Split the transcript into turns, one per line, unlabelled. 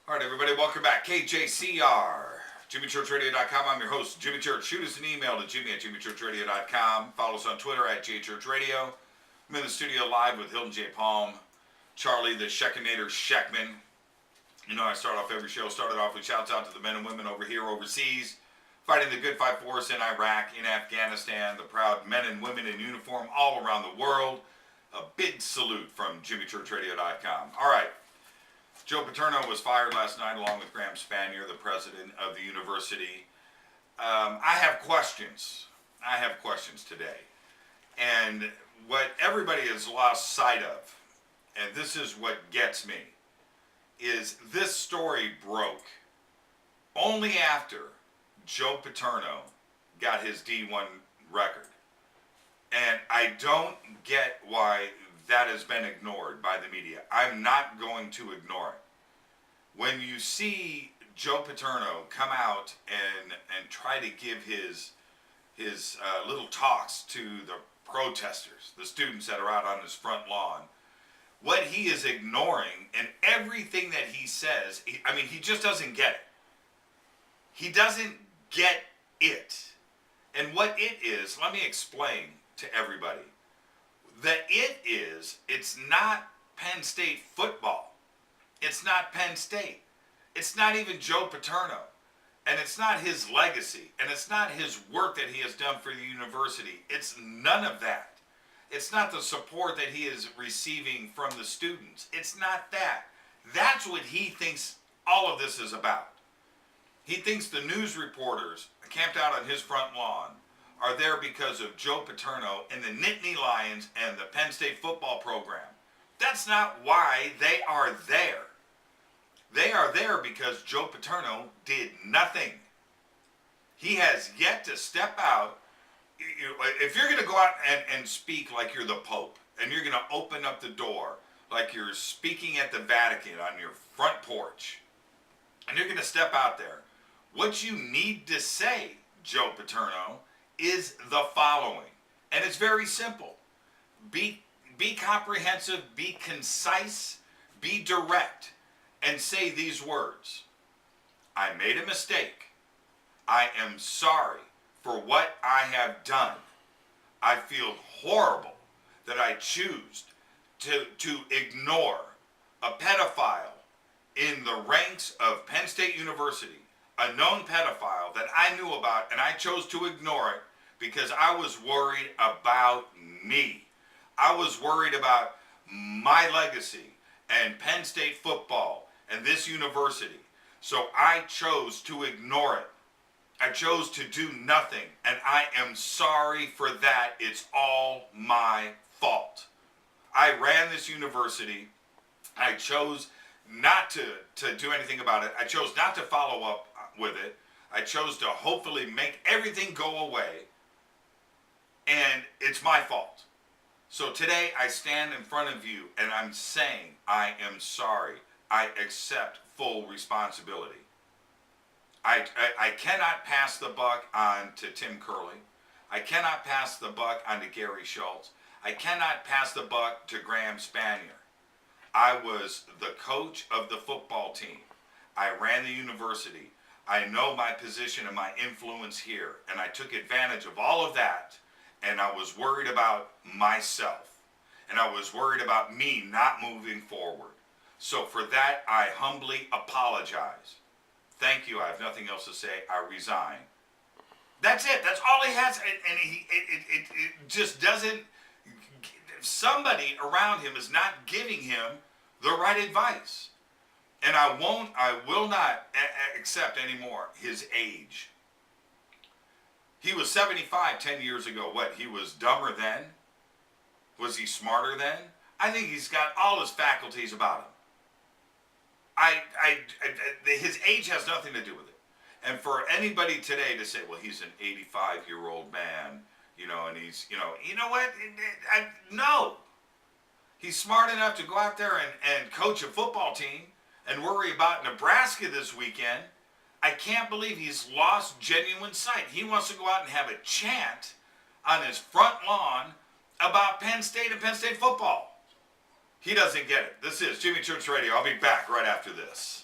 All right, everybody, welcome back. KJCR, JimmyChurchRadio.com. I'm your host, Jimmy Church. Shoot us an email to Jimmy@JimmyChurchRadio.com. Follow us on Twitter @JChurchRadio. I'm in the studio live with Hilton J. Palm, Charlie the Shekinator Sheckman. You know, I start off every show, started off with shouts out to the men and women over here overseas, fighting the good fight for us in Iraq, in Afghanistan, the proud men and women in uniform all around the world. A big salute from JimmyChurchRadio.com. All right. Joe Paterno was fired last night along with Graham Spanier, the president of the university. I have questions. I have questions today. And what everybody has lost sight of, and this is what gets me, is this story broke only after Joe Paterno got his D1 record. And I don't get why that has been ignored by the media. I'm not going to ignore it. When you see Joe Paterno come out and try to give his little talks to the protesters, the students that are out on his front lawn, what he is ignoring and everything that he says, he just doesn't get it. He doesn't get it. And what it is, let me explain to everybody. That it's not Penn State football. It's not Penn State. It's not even Joe Paterno. And it's not his legacy. And it's not his work that he has done for the university. It's none of that. It's not the support that he is receiving from the students. It's not that. That's what he thinks all of this is about. He thinks the news reporters camped out on his front lawn are there because of Joe Paterno and the Nittany Lions and the Penn State football program. That's not why they are there. They are there because Joe Paterno did nothing. He has yet to step out. If you're going to go out and speak like you're the Pope, and you're going to open up the door like you're speaking at the Vatican on your front porch, and you're going to step out there, what you need to say, Joe Paterno, is the following. And it's very simple. Be comprehensive, be concise, be direct, and say these words. I made a mistake. I am sorry for what I have done. I feel horrible that I choose to ignore a pedophile in the ranks of Penn State University, a known pedophile that I knew about, and I chose to ignore it because I was worried about me. I was worried about my legacy and Penn State football and this university. So I chose to ignore it. I chose to do nothing, and I am sorry for that. It's all my fault. I ran this university. I chose not to do anything about it. I chose not to follow up with it. I chose to hopefully make everything go away, and it's my fault. So today I stand in front of you and I'm saying I am sorry. I accept full responsibility. I cannot pass the buck on to Tim Curley. I cannot pass the buck on to Gary Schultz. I cannot pass the buck to Graham Spanier. I was the coach of the football team. I ran the university. I know my position and my influence here, and I took advantage of all of that, and I was worried about myself, and I was worried about me not moving forward. So for that, I humbly apologize. Thank you. I have nothing else to say. I resign. That's it. That's all he has, and it just doesn't. Somebody around him is not giving him the right advice. And I will not accept anymore his age. He was 75 10 years ago. What, he was dumber then? Was he smarter then? I think he's got all his faculties about him. His age has nothing to do with it. And for anybody today to say, well, he's an 85-year-old man, and he's, you know what? No. He's smart enough to go out there and coach a football team and worry about Nebraska this weekend. I can't believe he's lost genuine sight. He wants to go out and have a chant on his front lawn about Penn State and Penn State football. He doesn't get it. This is Jimmy Church Radio. I'll be back right after this.